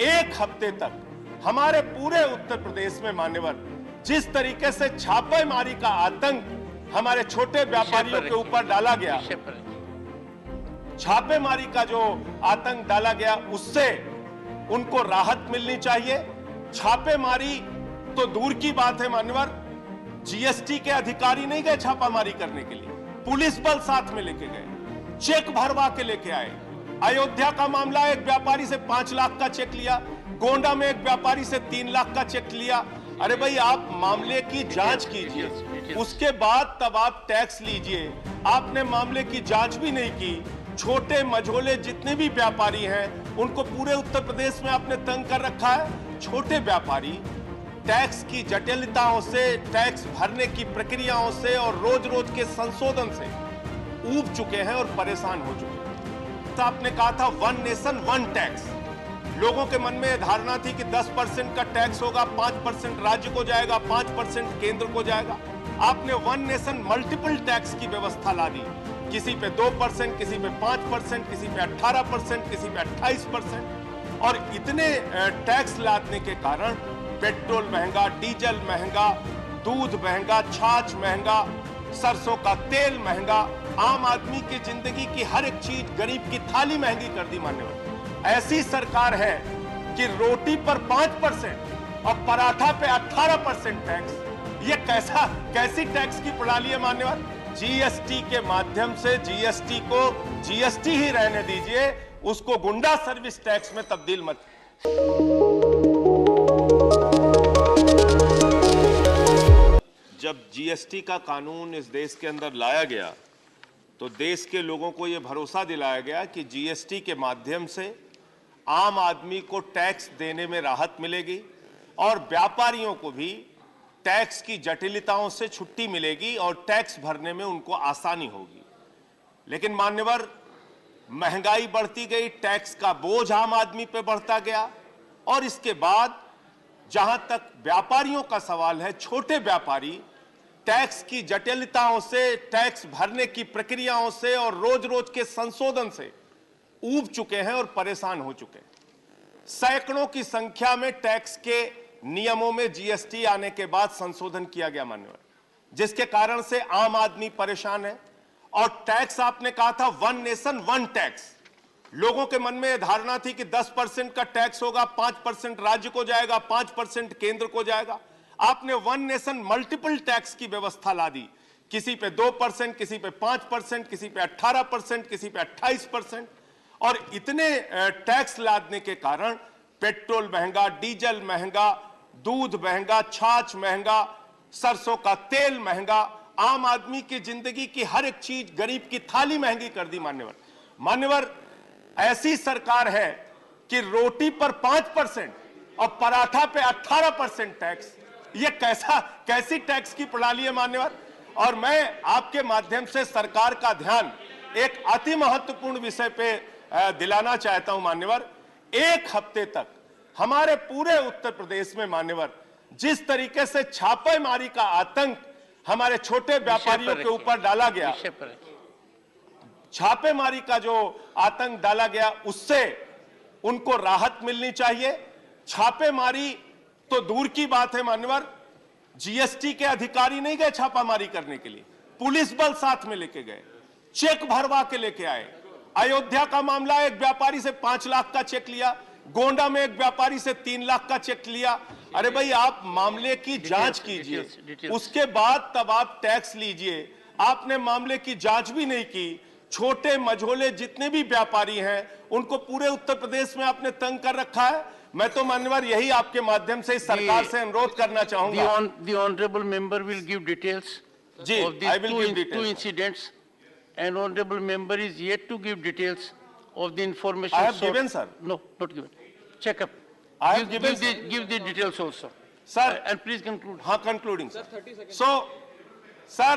एक हफ्ते तक हमारे पूरे उत्तर प्रदेश में मान्यवर जिस तरीके से छापेमारी का आतंक हमारे छोटे व्यापारियों के ऊपर डाला गया, छापेमारी का जो आतंक डाला गया, उससे उनको राहत मिलनी चाहिए। छापेमारी तो दूर की बात है मान्यवर, जीएसटी के अधिकारी नहीं गए छापामारी करने के लिए, पुलिस बल साथ में लेके गए, चेक भरवा के लेके आए। अयोध्या का मामला, एक व्यापारी से 5 लाख का चेक लिया, गोंडा में एक व्यापारी से 3 लाख का चेक लिया। अरे भाई, आप मामले की जांच कीजिए, उसके बाद तब आप टैक्स लीजिए। आपने मामले की जांच भी नहीं की। छोटे मझोले जितने भी व्यापारी हैं, उनको पूरे उत्तर प्रदेश में आपने तंग कर रखा है। छोटे व्यापारी टैक्स की जटिलताओं से, टैक्स भरने की प्रक्रियाओं से और रोज रोज के संशोधन से ऊब चुके हैं और परेशान हो चुके हैं। तो आपने कहा था 1 नेशन 1 टैक्स। लोगों के मन में धारणा थी कि 10% का टैक्स होगा, 5% राज्य को जाएगा, 5% केंद्र को जाएगा। आपने 1 नेशन मल्टीपल टैक्स की व्यवस्था ला दी। किसी पे 2%, किसी पे 5%, किसी पे 18%, किसी पे 28%। और इतने टैक्स लादने के कारण पेट्रोल महंगा, डीजल महंगा, दूध महंगा, छाछ महंगा, सरसों का तेल महंगा, आम आदमी की जिंदगी की हर एक चीज, गरीब की थाली महंगी कर दी मान्यवर। ऐसी सरकार है कि रोटी पर 5% और पराठा पे 18% टैक्स। ये कैसी टैक्स की प्रणाली है मान्यवर? जीएसटी के माध्यम से जीएसटी को जीएसटी ही रहने दीजिए, उसको गुंडा सर्विस टैक्स में तब्दील मत। जब जीएसटी का कानून इस देश के अंदर लाया गया तो देश के लोगों को यह भरोसा दिलाया गया कि जीएसटी के माध्यम से आम आदमी को टैक्स देने में राहत मिलेगी और व्यापारियों को भी टैक्स की जटिलताओं से छुट्टी मिलेगी और टैक्स भरने में उनको आसानी होगी। लेकिन मान्यवर, महंगाई बढ़ती गई, टैक्स का बोझ आम आदमी पे बढ़ता गया और इसके बाद जहां तक व्यापारियों का सवाल है, छोटे व्यापारी टैक्स की जटिलताओं से, टैक्स भरने की प्रक्रियाओं से और रोज रोज के संशोधन से ऊब चुके हैं और परेशान हो चुके हैं। सैकड़ों की संख्या में टैक्स के नियमों में जीएसटी आने के बाद संशोधन किया गया मान्यवर, जिसके कारण से आम आदमी परेशान है। और टैक्स आपने कहा था 1 नेशन 1 टैक्स। लोगों के मन में धारणा थी कि 10% का टैक्स होगा, 5% राज्य को जाएगा, 5% केंद्र को जाएगा। आपने 1 नेशन मल्टीपल टैक्स की व्यवस्था ला दी। किसी पे 2%, किसी पे 5%, किसी पे 18%, किसी पे 28%। और इतने टैक्स लादने के कारण पेट्रोल महंगा, डीजल महंगा, दूध महंगा, छाछ महंगा, सरसों का तेल महंगा, आम आदमी की जिंदगी की हर एक चीज, गरीब की थाली महंगी कर दी मान्यवर। ऐसी सरकार है कि रोटी पर 5% और पराठा पे 18% टैक्स। ये कैसी टैक्स की प्रणाली है मान्यवर? और मैं आपके माध्यम से सरकार का ध्यान एक अति महत्वपूर्ण विषय पे दिलाना चाहता हूं मान्यवर। एक हफ्ते तक हमारे पूरे उत्तर प्रदेश में मान्यवर जिस तरीके से छापेमारी का आतंक हमारे छोटे व्यापारियों के ऊपर डाला गया, छापेमारी का जो आतंक डाला गया, उससे उनको राहत मिलनी चाहिए। छापेमारी तो दूर की बात है मान्यवर, जीएसटी के अधिकारी नहीं गए छापामारी करने के लिए, पुलिस बल साथ में लेके गए, चेक भरवा के लेके आए। अयोध्या का मामला, एक व्यापारी से 5 लाख का चेक लिया, गोंडा में एक व्यापारी से 3 लाख का चेक लिया। अरे भाई, आप मामले की जांच कीजिए, उसके बाद तब आप टैक्स लीजिए। आपने मामले की जांच भी नहीं की। छोटे मझोले जितने भी व्यापारी हैं, उनको पूरे उत्तर प्रदेश में आपने तंग कर रखा है। मैं तो मान्यवर यही आपके माध्यम से सरकार से अनुरोध करना चाहूंगा। The honorable member will give details of these two incidents, and honorable member is yet to give details of the information. I have given, sir. No, not given. Check up. I have given. Give the details also, sir. And please conclude. हाँ, concluding, sir. 30 seconds. So, sir,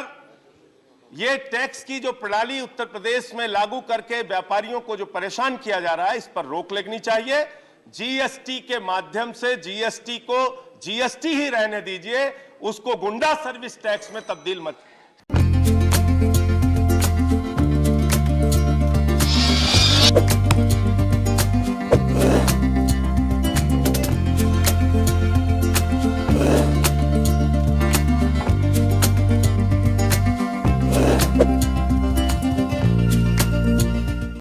ये tax की जो प्रणाली उत्तर प्रदेश में लागू करके व्यापारियों को जो परेशान किया जा रहा है, इस पर रोक लगनी चाहिए। जीएसटी के माध्यम से जीएसटी को जीएसटी ही रहने दीजिए, उसको गुंडा सर्विस टैक्स में तब्दील मत है।